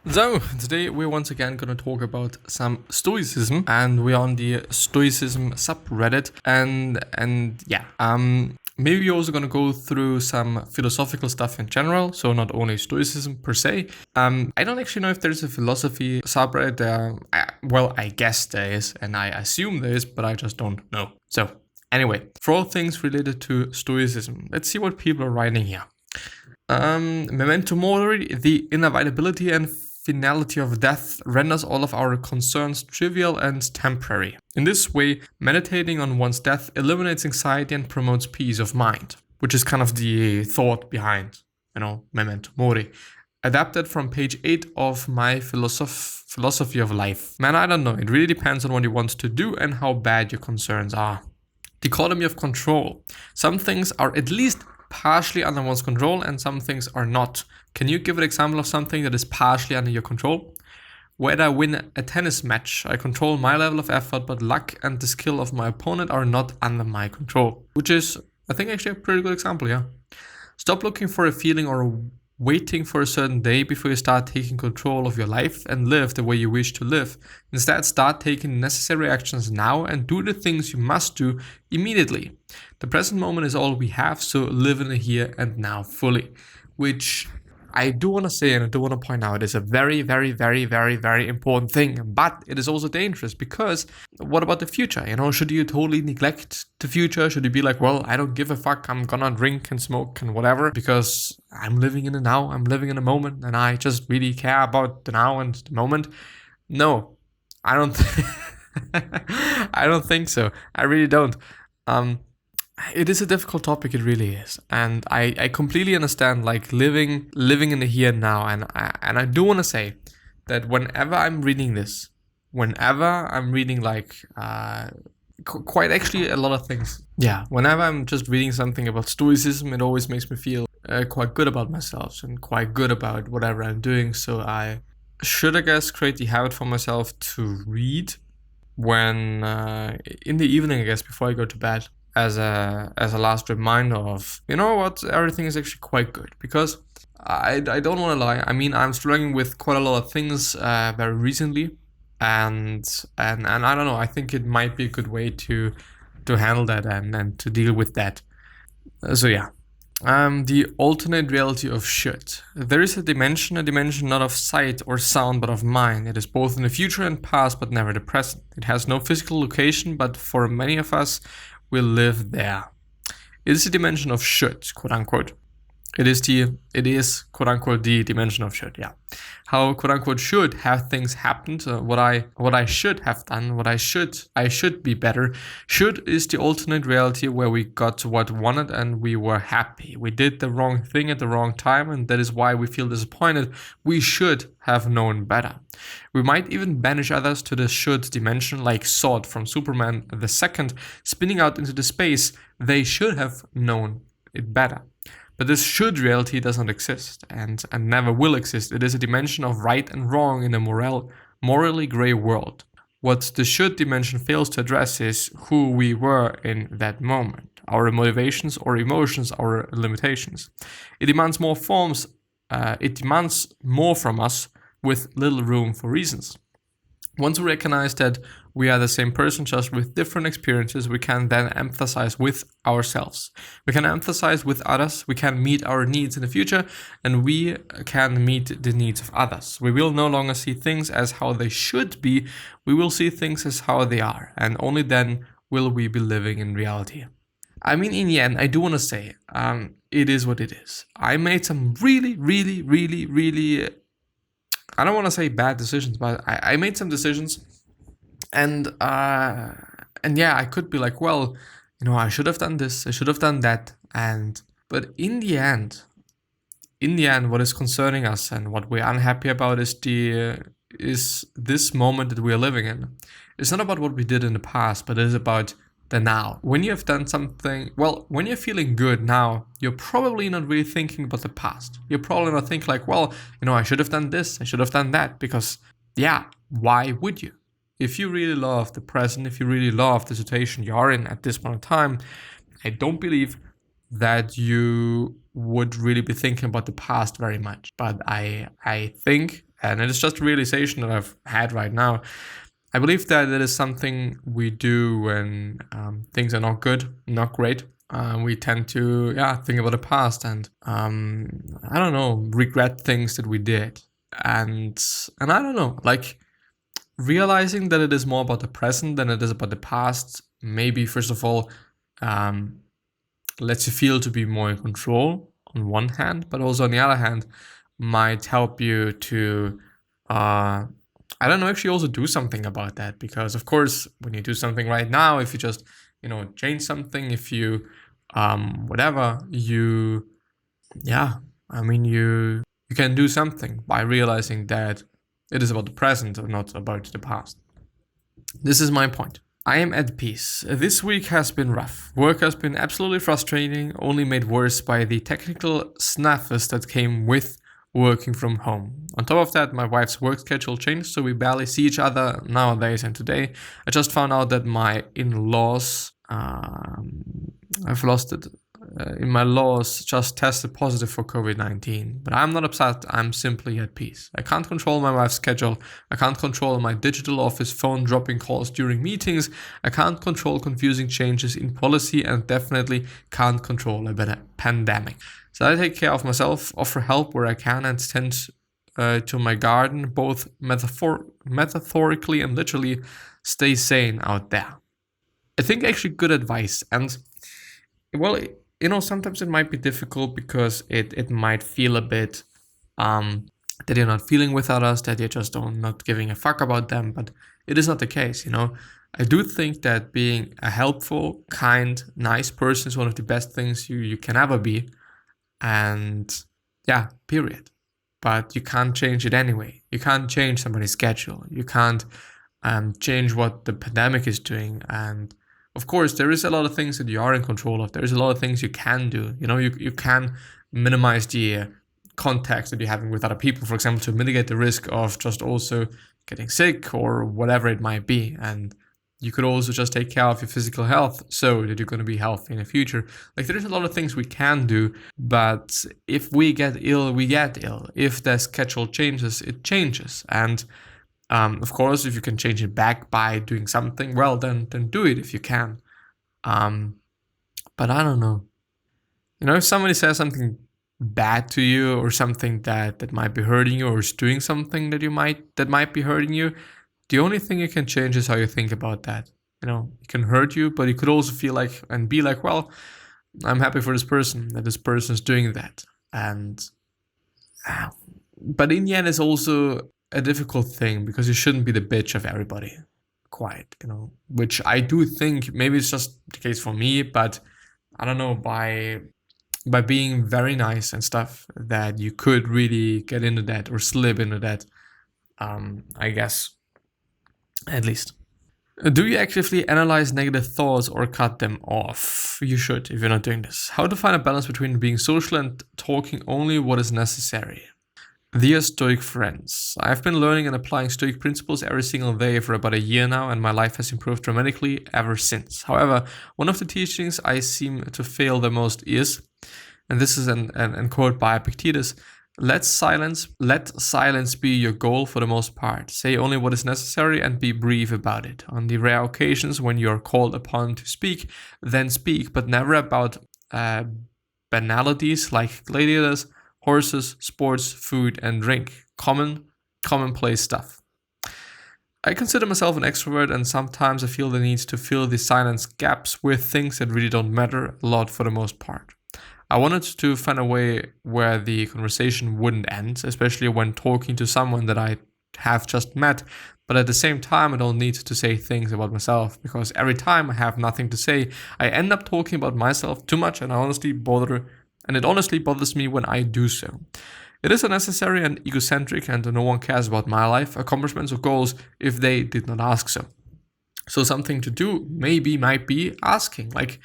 So, today we're once again going to talk about some stoicism, and we're on the stoicism subreddit, maybe we're also going to go through some philosophical stuff in general, so not only stoicism per se. I don't actually know if there's a philosophy subreddit there. I guess there is, and I assume there is, but I just don't know. So, anyway, for all things related to stoicism, let's see what people are writing here. Memento mori, the inevitability and finality of death renders all of our concerns trivial and temporary. In this way, meditating on one's death eliminates anxiety and promotes peace of mind, which is kind of the thought behind, memento mori. Adapted from page 8 of my philosophy of life. Man, I don't know. It really depends on what you want to do and how bad your concerns are. Dichotomy of control. Some things are at least partially under one's control and some things are not. Can you give an example of something that is partially under your control? Whether I win a tennis match, I control my level of effort, but luck and the skill of my opponent are not under my control. Which is, I think, actually a pretty good example, yeah. Stop looking for a feeling or waiting for a certain day before you start taking control of your life and live the way you wish to live. Instead, start taking necessary actions now and do the things you must do immediately. The present moment is all we have, so live in the here and now fully. Which I do want to say and I do want to point out is a very, very, very, very, very important thing. But it is also dangerous because what about the future? Should you totally neglect the future? Should you be like, well, I don't give a fuck. I'm gonna drink and smoke and whatever because I'm living in the now. I'm living in the moment and I just really care about the now and the moment. No, I don't. I don't think so. I really don't. It is a difficult topic, it really is, and I completely understand like living in the here and now, and I do want to say that whenever I'm reading this, whenever I'm reading quite actually a lot of things, whenever I'm just reading something about stoicism, it always makes me feel quite good about myself and quite good about whatever I'm doing. So I should, I guess, create the habit for myself to read when in the evening, I guess, before I go to bed. As a last reminder of, everything is actually quite good. Because I don't want to lie, I mean, I'm struggling with quite a lot of things very recently. And I don't know, I think it might be a good way to handle that and to deal with that. The alternate reality of should. There is a dimension not of sight or sound, but of mind. It is both in the future and past, but never the present. It has no physical location, but for many of us, will live there. It is a dimension of should, quote unquote. It is quote unquote the dimension of should, yeah. How quote unquote should have things happened, what I should have done, I should be better. Should is the alternate reality where we got what wanted and we were happy. We did the wrong thing at the wrong time and that is why we feel disappointed. We should have known better. We might even banish others to the should dimension, like Sword from Superman the Second, spinning out into the space. They should have known it better. But this should reality does not exist and never will exist. It is a dimension of right and wrong in a morally gray world. What the should dimension fails to address is who we were in that moment, our motivations or emotions, our limitations. It demands more forms. It demands more from us with little room for reasons. Once we recognize that we are the same person just with different experiences, we can then emphasize with ourselves. We can emphasize with others, we can meet our needs in the future, and we can meet the needs of others. We will no longer see things as how they should be, we will see things as how they are, and only then will we be living in reality. I mean, in the end, I do want to say, it is what it is. I made some really, really, really, really, I don't want to say bad decisions, but I made some decisions. And I could be like, well, I should have done this, I should have done that. But in the end, what is concerning us and what we're unhappy about is this moment that we are living in. It's not about what we did in the past, but it is about the now. When you have done something, when you're feeling good now, you're probably not really thinking about the past. You're probably not thinking like, well, I should have done this, I should have done that, because why would you? If you really love the present, if you really love the situation you are in at this point in time, I don't believe that you would really be thinking about the past very much. But I think And it is just a realization that I've had right now. I believe that it is something we do when things are not good, not great. We tend to, think about the past and, I don't know, regret things that we did. And I don't know, like realizing that it is more about the present than it is about the past, maybe first of all, lets you feel to be more in control on one hand, but also on the other hand, might help you to, actually also do something about that. Because of course, when you do something right now, if you just, change something, if you, whatever, you can do something by realizing that it is about the present and not about the past. This is my point. I am at peace. This week has been rough. Work has been absolutely frustrating, only made worse by the technical snaffles that came with working from home. On top of that, my wife's work schedule changed, so we barely see each other nowadays. And today, I just found out that my in-laws, I've lost it. In my laws just tested positive for COVID-19. But I'm not upset, I'm simply at peace. I can't control my wife's schedule. I can't control my digital office phone dropping calls during meetings. I can't control confusing changes in policy and definitely can't control a pandemic. So I take care of myself, offer help where I can, and tend to my garden, both metaphorically and literally. Stay sane out there. I think actually good advice. And well, sometimes it might be difficult because it might feel a bit that you're not feeling with others, that you're just not giving a fuck about them, but it is not the case, I do think that being a helpful, kind, nice person is one of the best things you can ever be. And period. But you can't change it anyway. You can't change somebody's schedule. You can't change what the pandemic is doing. And of course, there is a lot of things that you are in control of. There's a lot of things you can do. You can minimize the contacts that you're having with other people, for example, to mitigate the risk of just also getting sick or whatever it might be. And you could also just take care of your physical health so that you're going to be healthy in the future. Like, there's a lot of things we can do, but if we get ill, we get ill. If the schedule changes, it changes. And of course, if you can change it back by doing something, well, then do it if you can. But I don't know. If somebody says something bad to you or something that might be hurting you, or is doing something that might be hurting you, the only thing you can change is how you think about that. It can hurt you, but you could also feel like and be like, well, I'm happy for this person that this person is doing that. And but in the end, it's also a difficult thing because you shouldn't be the bitch of everybody, quite, which I do think maybe it's just the case for me, but I don't know, by being very nice and stuff, that you could really get into that or slip into that, I guess, at least. Do you actively analyze negative thoughts or cut them off? You should, if you're not doing this. How to find a balance between being social and talking only what is necessary? Dear Stoic friends, I've been learning and applying Stoic principles every single day for about a year now, and my life has improved dramatically ever since. However, one of the teachings I seem to fail the most is, and this is an quote by Epictetus, let silence be your goal for the most part. Say only what is necessary and be brief about it. On the rare occasions when you are called upon to speak, then speak, but never about banalities like gladiators, horses, sports, food, and drink. Commonplace stuff. I consider myself an extrovert, and sometimes I feel the need to fill the silence gaps with things that really don't matter a lot for the most part. I wanted to find a way where the conversation wouldn't end, especially when talking to someone that I have just met, but at the same time I don't need to say things about myself, because every time I have nothing to say, I end up talking about myself too much, and it honestly bothers me when I do so. It is unnecessary and egocentric, and no one cares about my life, accomplishments, or goals if they did not ask so. So something to do might be asking, like,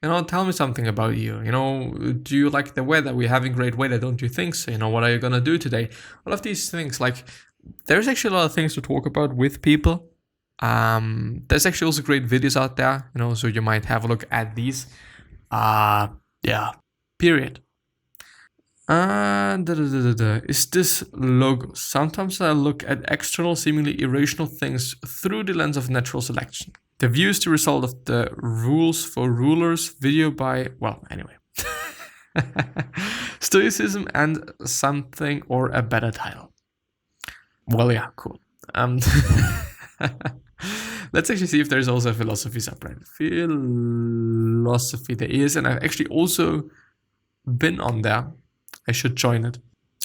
tell me something about you. Do you like the weather? We're having great weather, don't you think so? What are you gonna do today? All of these things, like, there's actually a lot of things to talk about with people. There's actually also great videos out there, so you might have a look at these. Period. Is this logos? Sometimes I look at external, seemingly irrational things through the lens of natural selection. The view is the result of the rules for rulers video by, well, anyway. Stoicism and something or a better title. Well, yeah, cool. Let's actually see if there's also a philosophy subreddit. Philosophy there is, and I've actually also been on there. I should join it.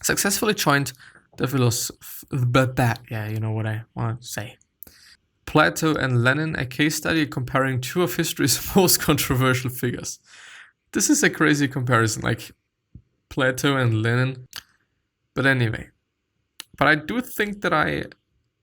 Successfully joined the yeah, you know what I want to say. Plato and Lenin, a case study comparing two of history's most controversial figures. This is a crazy comparison, like Plato and Lenin. But anyway. But I do think that I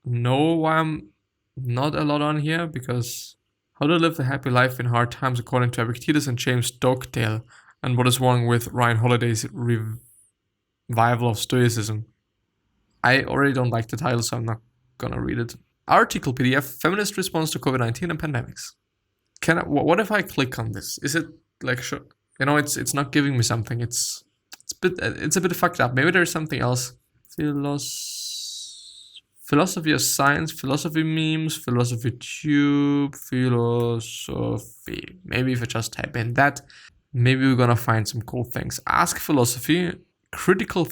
know why I'm not a lot on here, because How to Live a Happy Life in Hard Times according to Epictetus and James Stockdale, and What is Wrong with Ryan Holiday's Revival of Stoicism. I already don't like the title, so I'm not gonna read it. Article PDF, Feminist Response to COVID-19 and Pandemics. What if I click on this? Is it like, you know, it's not giving me something. It's a bit fucked up. Maybe there's something else. Philosophy of science, philosophy memes, philosophy tube, philosophy. Maybe if I just type in that, maybe we're gonna find some cool things. Ask Philosophy, critical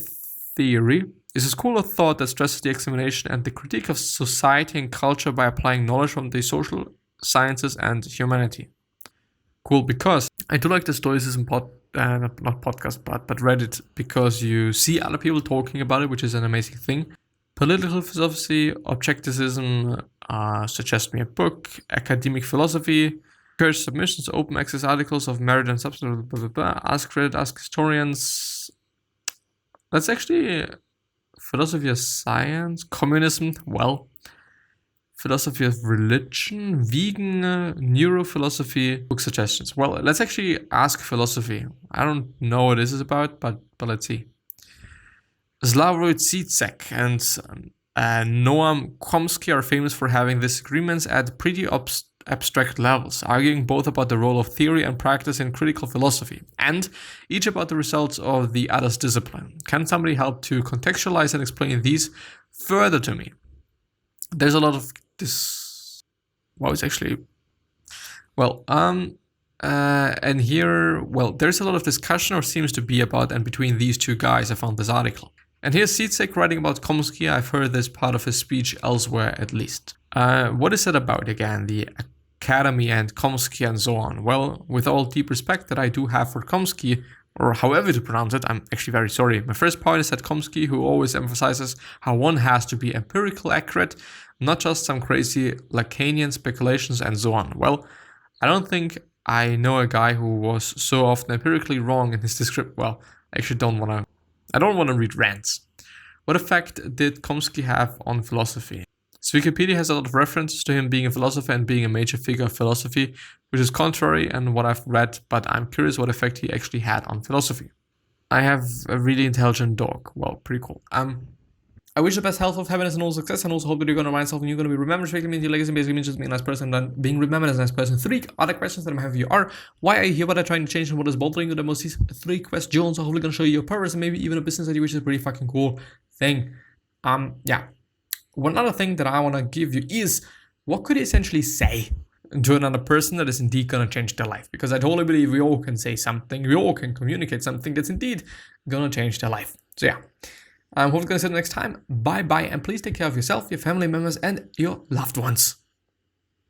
theory is a school of thought that stresses the examination and the critique of society and culture by applying knowledge from the social sciences and humanity. Cool, because I do like the Stoicism not podcast, but Reddit, because you see other people talking about it, which is an amazing thing. Political philosophy, objectivism, suggest me a book. Academic philosophy, encourage submissions, open access articles of merit and substance, blah, blah, blah. Ask Reddit, ask historians. That's actually philosophy of science, communism, well, philosophy of religion, vegan, neurophilosophy, book suggestions. Well, let's actually ask philosophy. I don't know what this is about, but let's see. Slavoj Zizek and Noam Chomsky are famous for having disagreements at pretty abstract levels, arguing both about the role of theory and practice in critical philosophy, and each about the results of the other's discipline. Can somebody help to contextualize and explain these further to me? There's a lot of this. Well, it's actually, well, and here, well, there's a lot of discussion, or seems to be, about and between these two guys. I found this article. And here's Zizek writing about Chomsky. I've heard this part of his speech elsewhere, at least. What is it about, again, the academy and Chomsky and so on? Well, with all deep respect that I do have for Chomsky, or however to pronounce it, I'm actually very sorry. My first point is that Chomsky, who always emphasizes how one has to be empirical accurate, not just some crazy Lacanian speculations and so on. Well, I don't think I know a guy who was so often empirically wrong in his description. Well, I actually I don't want to read rants. What effect did Chomsky have on philosophy? So Wikipedia has a lot of references to him being a philosopher and being a major figure of philosophy, which is contrary in what I've read, but I'm curious what effect he actually had on philosophy. I have a really intelligent dog. Well, pretty cool. I wish the best health, of happiness, and all success, and also hope that you're going to remind yourself and you're going to be remembered. Basically means your legacy basically means just being a nice person and being remembered as a nice person. 3 other questions that I have for you are: why are you here? What are you trying to change? And what is bothering you the most? These 3 questions are hopefully going to show you your purpose and maybe even a business idea, which is a pretty fucking cool thing. Yeah. One other thing that I want to give you is, what could you essentially say to another person that is indeed going to change their life? Because I totally believe we all can say something, we all can communicate something that's indeed going to change their life. So yeah. I'm hopefully going to see you next time. Bye bye, and please take care of yourself, your family members, and your loved ones.